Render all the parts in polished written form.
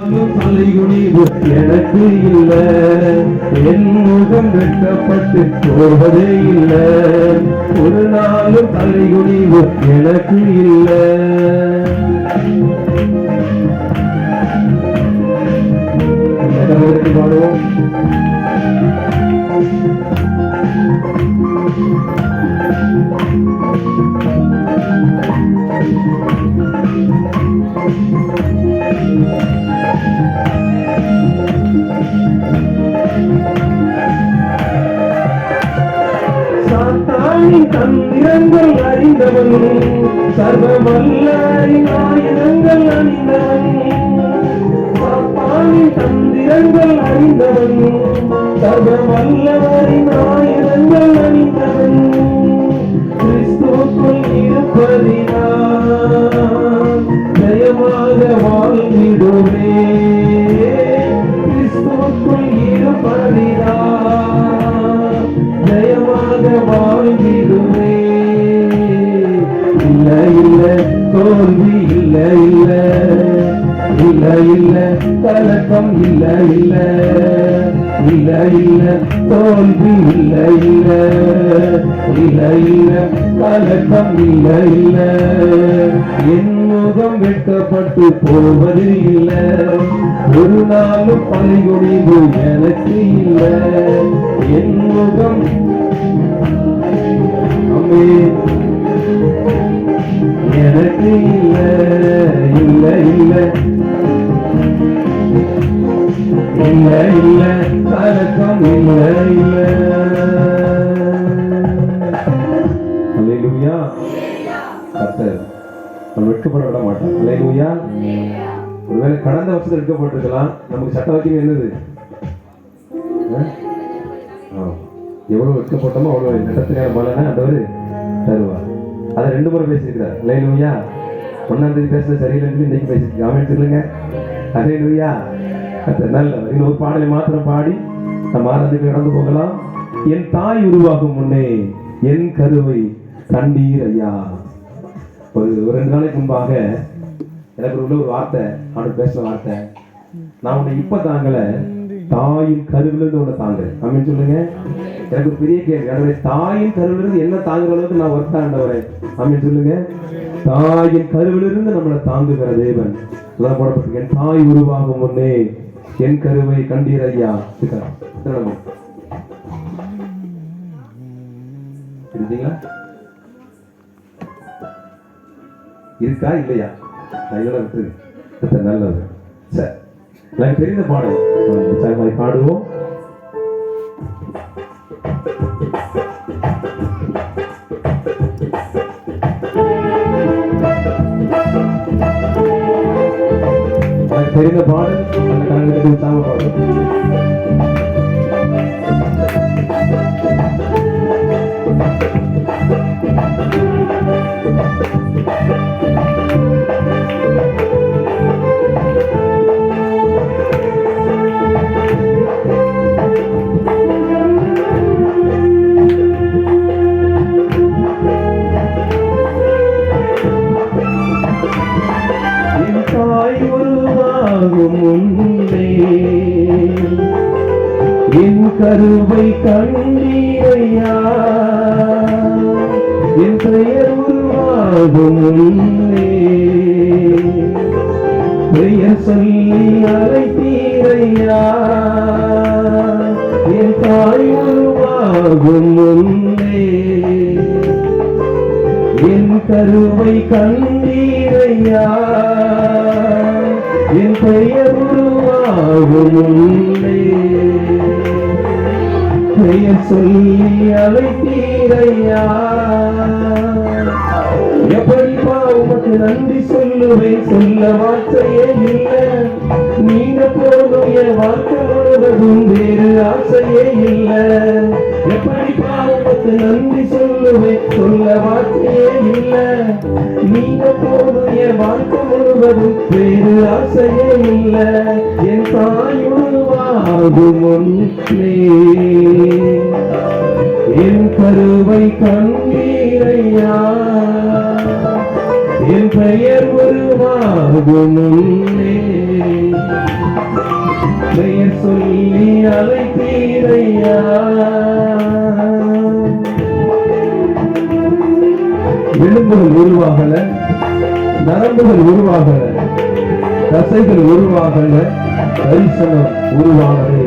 தலைகுனிவு எனக்கு இல்ல, என் முகம் வெட்கப்பட்டு போவதே இல்ல, ஒரு நாளும் தலைகுனிவு எனக்கு இல்ல. பாடுவோம். சாத்தானின் தந்திரங்கள் அறிந்தவன், சர்வவல்லவரின் ஆயுதங்கள் அணிந்தவன். சாத்தானின் தந்திரங்கள் அறிந்தவன், சர்வவல்லவரின் ஆயுதங்கள் அணிந்தவன். கிறிஸ்துவுக்குள் இருப்பதினால் ஜெயமாக வாழ்ந்திடுவே, கிறிஸ்துவுக்குள் இருப்பதினால் ஜெயமாக வாழ்ந்திடுவே. இல்ல இல்ல தோல்வி இல்ல இல்ல, இல்ல இல்ல கலக்கம் இல்ல இல்ல, இல்ல இல்ல தோல்வி இல்ல இல்ல, இல்ல இல்ல கலக்கம் இல்ல இல்ல. என் முகம் வெட்கப்பட்டு போவது இல்ல, ஒரு நாளும் பழிகுனிவு எனக்கு இல்ல. என் முகம் எனக்கு இல்ல, இல்ல இல்ல, இல்ல இல்ல கலக்கம் இல்ல இல்ல. அல்லேலூயா. கர்த்தர் நம்ம வெட்கப்பட விட மாட்டார். அல்லேலூயா. ஒருவேளை கடந்த வருஷத்துல வெட்கப்பட்டிருக்கலாம், நமக்கு சட்ட வாக்கியம் என்னது? எவ்வளவு வெட்கப்பட்டோமோ அவ்வளவு நடத்தின பலனை ஆண்டவர் தருவார். அதை 2 முறை பேசியிருக்கிறார். அல்லேலூயா. 1ஆம் தேதி பேசுறது சரியில்லைன்னு இன்னைக்கு பேசியிருக்கீங்க. ஆமென் சொல்லுங்க. அல்லேலூயா. நல்லவர். இன்னொரு பாடலை மாத்திரம் பாடி நம்ம ஆராதனைக்கு கடந்து போகலாம். என் தாய் உருவாகும் முன்னே என் கருவை கண்டீர் ஐயா. ஒரு 2 நாளைக்கு முன்பாக எனக்கு உள்ள ஒரு வார்த்தை, அவனுக்கு பேசுற வார்த்தை, நான் உன்னை இப்ப தாங்கல, தாயின் கருவிலிருந்து உன்னை தாங்குறேன். ஆமென் சொல்லுங்க. எனக்கு ஒரு பெரிய கேள்வி, என்னுடைய தாயின் கருவிலிருந்து என்ன தாங்குற அளவுக்கு நான் ஒர்க் ஆண்டவரேன். ஆமென் சொல்லுங்க. தாயின் கருவிலிருந்து நம்மளை தாங்குகிற தேவன் போடப்பட்டிருக்க. என் தாய் உருவாகும் முன்னே என் கருவை கண்டீர் ஐயா. இருந்தீங்களா? இருக்கா இல்லையா? கையோட விட்டுருங்க. நல்லது. சரி, எனக்கு தெரிந்த பாடல் மாதிரி பாடுவோம். தெரிந்த பாடல் அந்த கணக்கு தாம பாடல். முன்னே என் கருவை கண்டீரையா, என் பெயர் உருவாகும் முன்னே பெயர் சொல்லி அழைத்தீரையா, என் தாய் உருவாகும் முன்னே என் கருவை கண்டீரையா, என் பெயர் உருவாகும் முன்னே பெயர் சொல்லி அழைத்தீரையா. எப்படிப்பா உமக்கு நன்றி சொல்லுவேன், சொல்ல வார்த்தையே இல்லை. நீங்க போதும் என் வாழ்க்கை முழுவதும், வேறு ஆசையே இல்லை. எப்படிப்பா உமக்கு நன்றி சொல்லுவேன், சொல்ல வார்த்தையே இல்லை. நீங்க போதும் என் வாழ்க்கை முழுவதும், வேறு ஆசையே இல்லை. என் தாய் உருவாகும் முன்னே என் கருவை கண்டீரையா, என் பெயர் உருவாகும் முன்னே பெயர் சொல்லி அழைத்தீரையா. எலும்புகள் உருவாகல, நரம்புகள் உருவாகல, தசைகள் உருவாகல, தரிசனம் உருவானதே.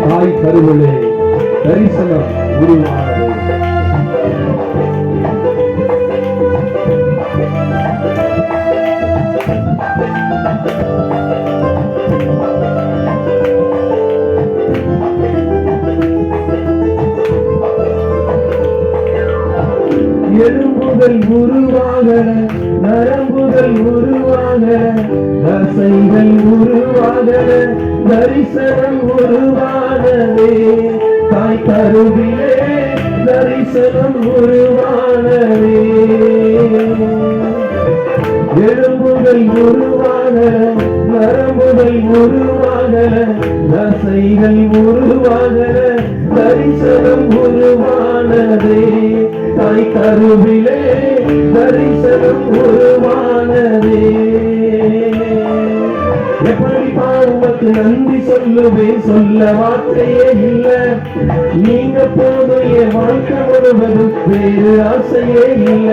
தாய் கருவிலே தரிசனம் உருவானது. எலும்புகள் உருவாகல, நரம்புகள் உருவாகல, தசைகள் உருவாகல, தரிசனம் உருவானதே. தாய் கருவிலே தரிசனம் உருவானதே. எலும்புகள் உருவாகல, நரம்புகள் உருவாகல, தசைகள் உருவாகல, தரிசனம் உருவானதே. தாய் கருவிலே தரிசனம் உருவானதே. எப்படி உமக்கு நன்றி சொல்லுவேன், சொல்ல வார்த்தையே இல்ல. நீங்க போதும் என் வாழ்க்கை முழுவதும், வேறு ஆசையே இல்ல.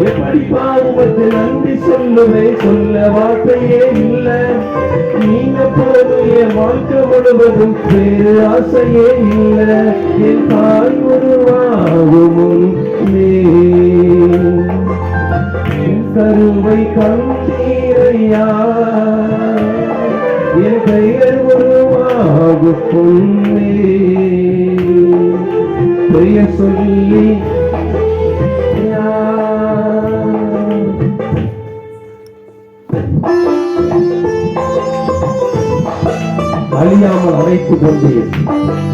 எப்படி உமக்கு நன்றி சொல்லுவேன், சொல்ல வார்த்தையே இல்ல. நீங்க போதும் என் வாழ்க்கை முழுவதும், வேறு ஆசையே இல்ல. என் தாய் உருவாகும் முன்னே கருவை கண்டீரையா. என் பெயர் உருவாகும் முன்னே பெயர் சொல்லி அழியாமல் அழைத்துக் கொண்டீர்,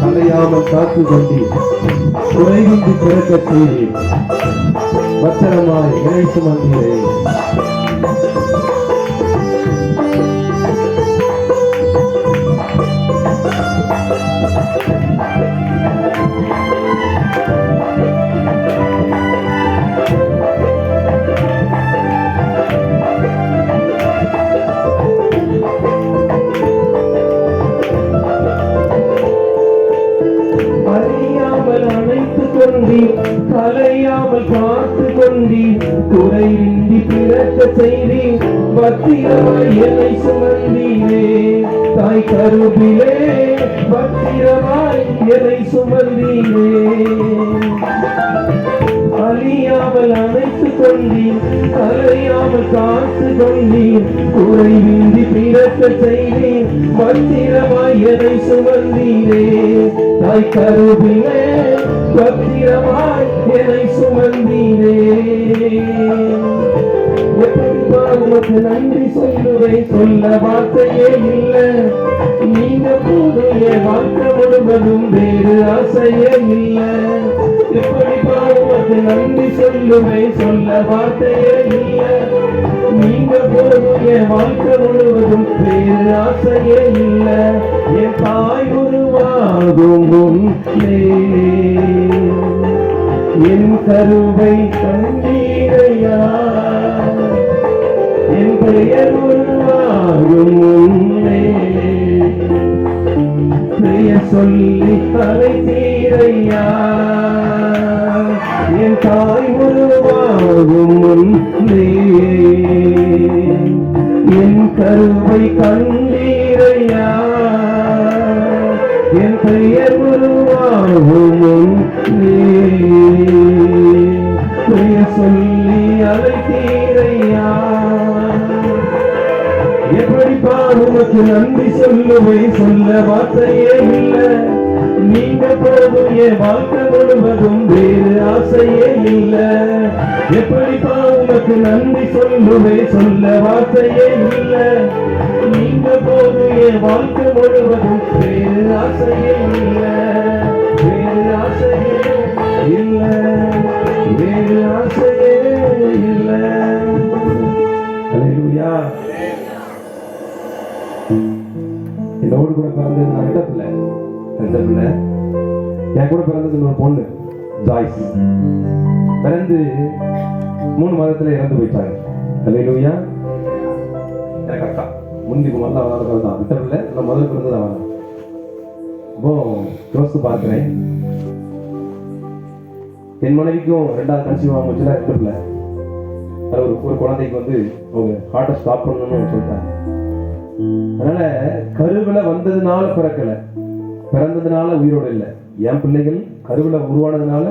கலையாமல் காத்துக் கொண்டீர், குறைவின்றி பிறக்க செய்தீர், பத்திரமாய் இணை சுமந்தீரே. கலையாமல் காத்து கொண்டி, குறைவின்றி பிறக்க செய்தி, பத்திரமாய் என்னை சுமந்தீரே. தாய் கருவிலே பத்திரமாய் என்னை சுமந்தீரே. அழியாமல் அணைத்துக் கொண்டீர், கலையாமல் காத்து கொண்டீர், குறைவின்றி பிறக்க செய்தீர், பத்திரமாய் என்னை சுமந்தீரே. தாய் கருவிலே பத்திரமாய் என்னை சுமந்தீரே. உமக்கு நன்றி சொல்லுவேன், சொல்ல வார்த்தையே இல்ல. நீங்க போதும் என் வாழ்க்கை முழுவதும், வேறு ஆசையே இல்ல. எப்படி உமக்கு நன்றி சொல்லுவேன், சொல்ல வார்த்தையே இல்ல. நீங்க போதும் என் வாழ்க்கை முழுவதும், வேறு ஆசையே இல்ல. என் தாய் உருவாகும் முன்னே என் கருவை கண்டீரையா. என் பெயர் உருவாகும் முன்னே பெயர் சொல்லி அழைத்தீரையா. என் தாய் உருவாகும் முன்னே என் கருவை கண்டீரையா. என் பெயர் உருவாகும் முன்னே பெயர் சொல்லி அழைத்தீரையா. எப்படி உமக்கு நன்றி சொல்லுவேன், சொல்ல வார்த்தையே இல்ல. நீங்க போதும் என் வாழ்க்கை முழுவதும், வேறு ஆசையே இல்ல. எப்படி உமக்கு நன்றி சொல்லுவேன், சொல்ல வார்த்தையே இல்ல. நீங்க போதும் என் வாழ்க்கை முழுவதும், வேறு ஆசையே இல்ல. வேறு ஆசையே இல்ல, வேறு ஆசையே இல்ல. அல்லேலூயா. என்னோடு கூட பிறந்தது நான் இடத்துல என் கூட பிறந்தது ஒரு பொண்ணு ஜாய்ஸ். பிறந்து 3 மாதத்துல இறந்து போயிட்டாங்க. அல்லேலூயா. எனக்கு அக்கா முந்திக்கு முதல்ல வளர்க்கிறது தான் விட்டவில்லை, இல்லை முதல் பிறந்தது அவன். இப்போ யோசித்து பார்க்குறேன், என் மனைவிக்கும் 2வது கன்சீவ் ஆகுச்சுன்னா 2 பிள்ளை. அது ஒரு குழந்தைக்கு வந்து அவங்க ஹார்ட்டை ஸ்டாப் பண்ணணும்னு சொல்லிட்டாங்க. அதனால கருவில் வந்ததுனால பிறக்கலை, பிறந்ததுனால உயிரோடு இல்லை. என் பிள்ளைகள் கருவில் உருவானதுனால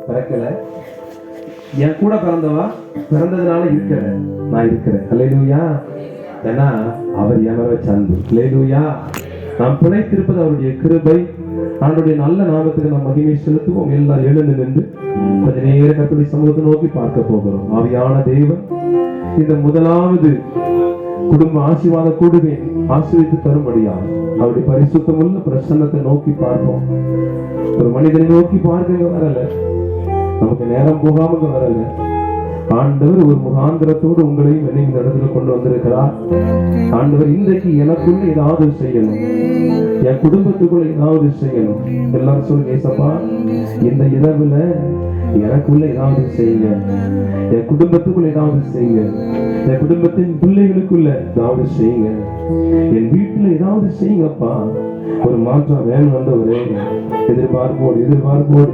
பிறக்கலை, என் கூட பிறந்தவா பிறந்ததுனால இருக்கல, நான் இருக்கிறேன். அல்லேலூயா. ஏன்னா அவர் என் மேல வச்ச அன்பு. அல்லேலூயா. நாம் பிழைத்திருப்பது அவருடைய கிருபை. அவருடைய நல்ல நாமத்துக்கு நாம் மகிமை செலுத்துவோம். எல்லாரும் எழுந்து நின்று கொஞ்ச நேரம் கர்த்தருடைய சமூகத்தை நோக்கி பார்க்க போகிறோம். ஆவியான தேவன் இந்த முதலாவது குடும்ப ஆசீர்வாத கூடுகை ஆசீர்வித்து தரும்படியா அவருடைய பரிசுத்தமுள்ள பிரசன்னத்தை நோக்கி பார்ப்போம். ஒரு மனிதனை நோக்கி பார்க்க வரல, நமக்கு நேரம் போகாம வரல. ஆண்டவர் ஒரு முகாந்திரத்தோடு உங்களையும் என்னையும் இந்த இடத்துல கொண்டு வந்திருக்கிறார். ஆண்டவர் இன்றைக்கு எனக்குள்ள ஏதாவது செய்யணும், என் குடும்பத்துக்குள்ள ஏதாவது செய்யணும். எல்லாரும் சொல்லுங்க, ஏசப்பா இந்த இரவுல எனக்குள்ள ஏதாவது செய்யுங்க, என் குடும்பத்துக்குள்ள ஏதாவது செய்யுங்க, என் குடும்பத்தின் பிள்ளைகளுக்குள்ள ஏதாவது செய்யுங்க, என் வீட்டுல ஏதாவது செய்யுங்கப்பா. ஒரு மாற்றம் வேணும் வந்தவரே. எதிர்பார்ப்போடு எதிர்பார்ப்போடு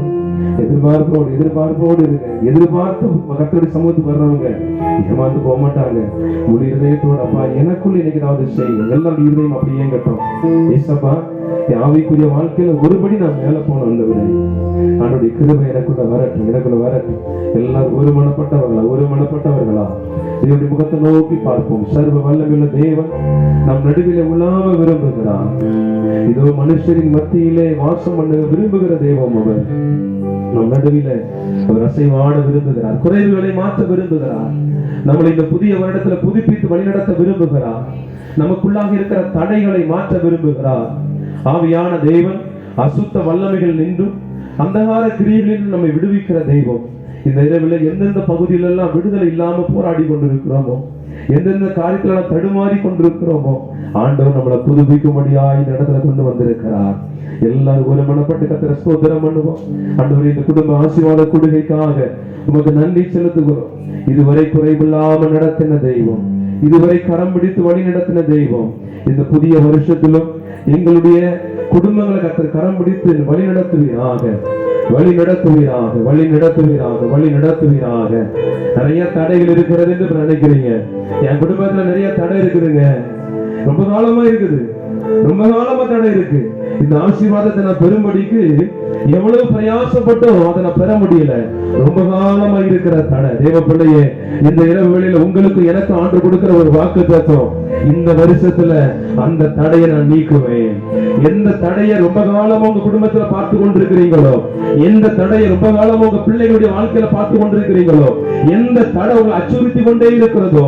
எதிர்பார்ப்போடு எதிர்பார்ப்போடு இருங்க. எதிர்பார்த்து கர்த்தருடைய சமூகத்துக்கு வர்றவங்க ஏமாந்து போக மாட்டாங்க. முழு இதயத்தோட அப்பா எனக்குள்ள இன்னைக்கு ஏதாவது செய்யுங்க. எல்லாரும் இருதயம் அப்படியே கட்டும். ஏசப்பா ஆவிக்குரிய வாழ்க்கையில ஒருபடி நான் மேல போன வந்தவரே, அவனுடைய கிருபை எனக்குள்ள வரட்டும், எனக்குள்ள வரட்டும். எல்லாரும் ஒருமனப்பட்டவர்களா தேவனுடைய முகத்தை நோக்கி பார்ப்போம். சர்வ வல்லமையுள்ள தேவன் நம் நடுவிலே உள்ளாம விரும்புகிறார். இதோ மனுஷரின் மத்தியிலே வாசம் பண்ண விரும்புகிற தெய்வம் அவர். நம் நடுவில அவர் அசைவாட விரும்புகிறார், குறைவுகளை மாற்ற விரும்புகிறார், நம்மளை இந்த புதிய வருடத்துல புதுப்பித்து வழிநடத்த விரும்புகிறார், நமக்குள்ளாக இருக்கிற தடைகளை மாற்ற விரும்புகிறார். ஆவியான தேவன் அசுத்த வல்லமைகள் நின்றும் அந்தகார கிரியைகளில் நம்மை விடுவிக்கிற தெய்வம். இந்த இரவில் எந்தெந்த பகுதியிலெல்லாம் விடுதலை இல்லாம போராடி கொண்டிருக்கிறோமோ, எந்தெந்த காரியத்துல தடுமாறி கொண்டிருக்கிறோமோ, ஆண்டவர் நம்மளை புதுப்பிக்கும்படியா இந்த இடத்துல கொண்டு வந்திருக்கிறார். எல்லாரும் ஒரு மனப்பட்டு கர்த்தரை ஸ்தோத்திரம் பண்ணுவோம். ஆண்டவரே இந்த குடும்ப ஆசீர்வாத கொடுகைக்காக உமக்கு நன்றி செலுத்துகிறோம். இதுவரை குறைவில்லாம நடத்தின தெய்வம், இதுவரை கரம் பிடித்து வழி நடத்தின தெய்வம், இந்த புதிய வருஷத்திலும் எங்களுடைய குடும்பங்களை கர்த்தர் கரம் பிடித்து வழி நடத்துவீராக, வழி நடத்துவீராக, வழி நடத்துவீராக, வழி நடத்துவீராக. நிறைய தடைகள் இருக்கிறது என்று நினைக்கிறீங்க. என் குடும்பத்துல நிறைய தடை இருக்குதுங்க, ரொம்ப காலமா இருக்குது, ரொம்ப காலமா தடை இருக்கு. இந்த ஆசீர்வாதத்தை நான் பெரும்படிக்கு எவ்வளவு பிரயாசப்பட்டோம் அதை நான் பெற முடியல. ரொம்ப காலமா இருக்கிற தடை. தேவ பிள்ளையே, இந்த இரவு வேளையில உங்களுக்கு எனக்கு ஆண்டு கொடுக்கிற ஒரு வாக்கு தத்துவம், இந்த வருஷத்துல அந்த தடையை நான் நீக்குவேன். எந்த தடையை ரொம்ப காலமா உங்க குடும்பத்துல பார்த்து கொண்டிருக்கிறீங்களோ, எந்த தடையை ரொம்ப காலமா உங்க பிள்ளைகளுடைய வாழ்க்கையில பார்த்து கொண்டிருக்கிறீங்களோ, எந்த தடை உங்களை அச்சுறுத்தி கொண்டே இருக்கிறதோ,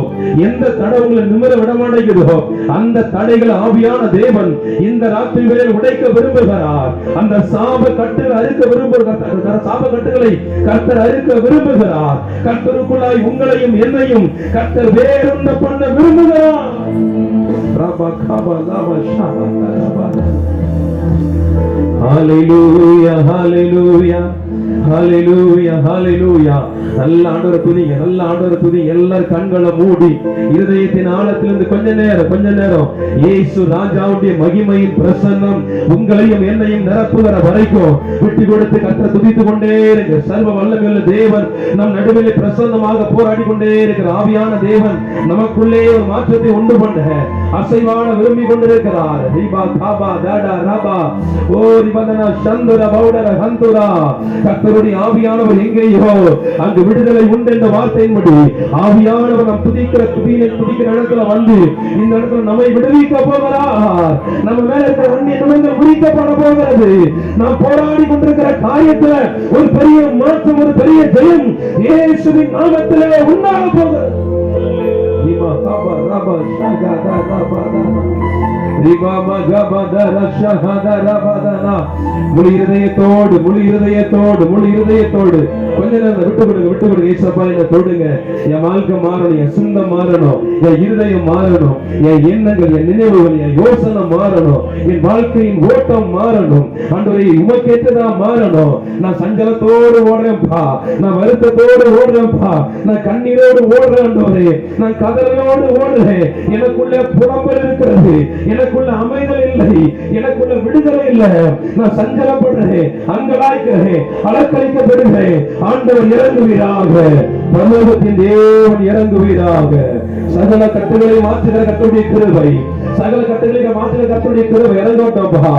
எந்த தடை உங்களை நிமிர விடமாட்டேங்குதோ, அந்த தடைகளை ஆவியான தேவன் இந்த ராத்திரி வேளையில் உடைக்க விரும்புகிறார். அந்த சாப கட்டுகளை அறுக்க விரும்புகிறார். சாப கட்டுகளை கர்த்தர் அறுக்க விரும்புகிறார். கர்த்தருக்குள்ளாய் உங்களையும் என்னையும் கர்த்தர் வேறொன்ன பண்ண விரும்புகிறார். ஹalleluya hallelujah hallelujah hallelujah. நல்ல ஆண்டவரை துதிங்க, நல்ல ஆண்டவரை துதிங்க. எல்லாரும் கண்களை மூடி இருதயத்தின் ஆழத்திலிருந்து கொஞ்ச நேரம் இயேசு ராஜாவுடைய மகிமையின் பிரசன்னம் உங்களையும் என்னையும் நிரப்புகிற வரைக்கும் விட்டு கொடுத்து கர்த்தரை துதித்துக் கொண்டே இருங்க. சர்வ வல்லமையுள்ள தேவன் நம் நடுவிலே பிரசன்னமாக போராடி கொண்டே இருக்கிற ஆவியான தேவன் நமக்குள்ளே ஒரு மாற்றத்தை உண்டு பண்ண அசைவான விரும்பி கொண்டிருக்கிறார். கர்த்தருடைய ஆவியானவர் எங்கேயோ அங்கு விடுதலை உண்டு என்ற வார்த்தையின்படி ஆவியானவர் நம் துதிக்கிற இடத்துல வந்து இந்த இடத்துல நம்மை விடுவிக்க போகிறார். நம்ம மேல இருக்கிற அந்நியங்கள் குறிக்கப்பட போகிறது. நாம் போராடி கொண்டிருக்கிற காரியத்துல ஒரு பெரிய மாற்றம், ஒரு பெரிய ஜெயம் இயேசுவின் நாமத்திலே உண்டாக போகிறது. முழு இருதயத்தோடு கொஞ்ச நேரம் விட்டு கொடுங்க. ஏசப்பா என்ன தொடுங்க, என் வாழ்க்கை மாறணும், என் சிந்தம் மாறணும், என் இருதயம் மாறணும், என் எண்ணங்கள், என் நினைவுகள், என் யோசனை மாறணும், என் வாழ்க்கையின் ஓட்டம் மாறணும். ஆண்டவரே உமக்கேற்றதா மாறணும். நான் சஞ்சலத்தோடு ஓடுறேன்ப்பா, நான் வருத்தத்தோடு ஓடுறேன்ப்பா, நான் கண்ணீரோடு ஓடுறேன் ஆண்டவரே, நான் கதறலோடு ஓடுறேன். எனக்குள்ள புலம்பல் இருக்கிறது, எனக்குள்ள அமைதல் இல்லை, எனக்குள்ள விடுதலை இல்லை. நான் சஞ்சலப்படுறேன், அங்கலாய்க்கிறேன், அலக்கழிக்கப்படுகிறேன். ஆண்டவர் இறங்குவீராக, பரலோகத்தின் தேவன் இறங்குவீராக. சகல கட்டுகளை மாற்றுகிற கர்த்தருடைய கிருபை, சகல கட்டுகளை மாற்றுகிற கர்த்தருடைய கிருபை இறங்கட்டோம்பா.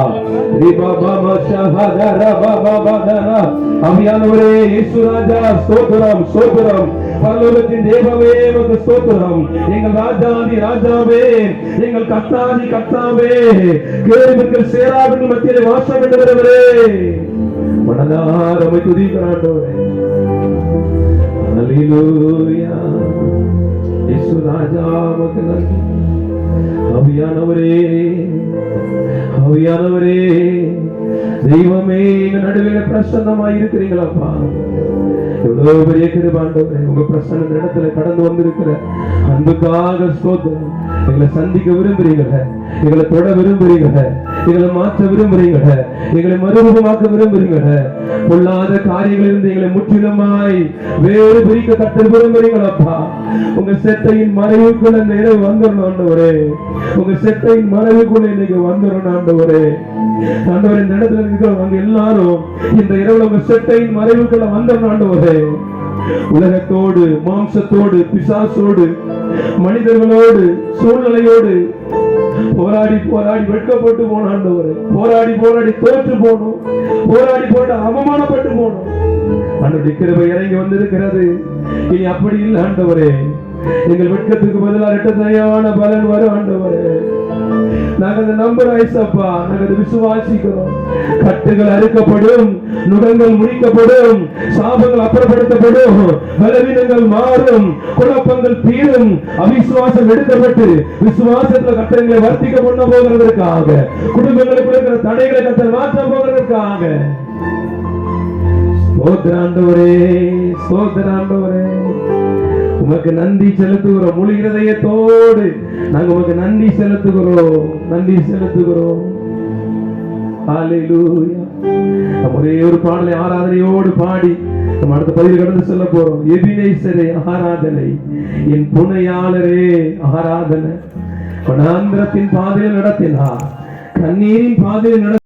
அபியானவரே இயேசு ராஜா ஸ்தோத்திரம், ஸ்தோத்திரம். பரலோகத்தின் தேவமே உமக்கு ஸ்தோத்திரம். எங்கள் ராஜாதி ராஜாவே, எங்கள் கர்த்தாதி கர்த்தாவே, கேருபீன்கள் சேராபீன்கள் மத்தியிலே வாசம் பண்ணுகிறவரே, மனதார உம்மை துதிக்கிறேன் ஆண்டவரே. ஹல்லேலூயா. இயேசு ராஜா உமக்கு நன்றி. ஆவியானவரே, ஆவியானவரே, தெய்வமே எங்க நடுவில பிரசன்னமாய் இருக்கிறீங்களப்பா. எவ்வளவு பெரிய கிருபை ஆண்டவரே. உங்க பிரசன்ன இடத்துல கடந்து வந்திருக்கிற அன்புக்காக ஸ்தோத்திரம். எங்களை சந்திக்க விரும்புறீங்கள, எங்களை தொட விரும்புறீங்கள, எங்களை மாற்ற விரும்புறீங்கள, எங்களை மறுரூபமாக்க விரும்புறீங்கள, பொல்லாத காரியங்களிலிருந்து எங்களை முற்றிலுமாய் வேறு பிரிக்க கட்ட விரும்புறீங்களப்பா. உங்க செட்டையின் மறைவுக்குள்ள இந்த இரவு வந்துடணும் ஆண்டவரே. உங்க செட்டையின் மறைவுக்குள்ள இன்னைக்கு வந்துடணும் ஆண்டவரே. ஆண்டவரே, இந்த இடத்துல இருக்கிறவங்க எல்லாரும் இந்த இரவுல உங்க செட்டையின் மறைவுக்குள்ள வந்துடணும் ஆண்டவரே. உலகத்தோடு, மாம்சத்தோடு, பிசாசோடு, மனிதர்களோடு, சூழ்நிலையோடு போராடி போராடி வெட்கப்பட்டு போன ஆண்டவரே, போராடி போராடி தோற்று போனோம், போராடி போராடி அவமானப்பட்டு போனோம். ஆண்டவருடைய கிருபை இறங்கி வந்திருக்கிறது. இனி அப்படி இல்லை ஆண்டவரே. எங்கள் வெட்கத்துக்கு பதிலாக இரட்டையான பலன் வரும் ஆண்டவரே. நாங்கள் அதை நம்புறோம் ஐசப்பா, நாங்கள் அதை விசுவாசிக்கிறோம். கட்டுகள் அறுக்கப்படும், நுகங்கள் முடிக்கப்படும், சாபங்கள் அப்புறப்படுத்தப்படும், பலவீனங்கள் மாறும், குழப்பங்கள் தீரும், அவிசுவாசம் எடுக்கப்பட்டு விசுவாசத்துல கட்டங்களை வர்த்திக்க பண்ண போகிறதற்காக, குடும்பங்களுக்கு இருக்கிற தடைகளை கட்ட மாற்ற போகிறதற்காக ஸ்தோத்திரம் ஆண்டவரே, ஸ்தோத்திரம் ஆண்டவரே. உமக்கு நன்றி செலுத்துகிறோம். முழு இருதயத்தோடு நாங்க உமக்கு நன்றி செலுத்துகிறோம், நன்றி செலுத்துகிறோம். ஹல்லேலூயா. நம்ம ஒரே ஒரு பாடலை ஆராதனையோடு பாடி நம்ம அடுத்த பதிவு கடந்து செல்ல போறோம். எபினேசரே ஆராதனை, என் துணையாளரே ஆராதனை. வனாந்திரத்தின் பாதையில் நடத்தினார், கண்ணீரின் பாதையில்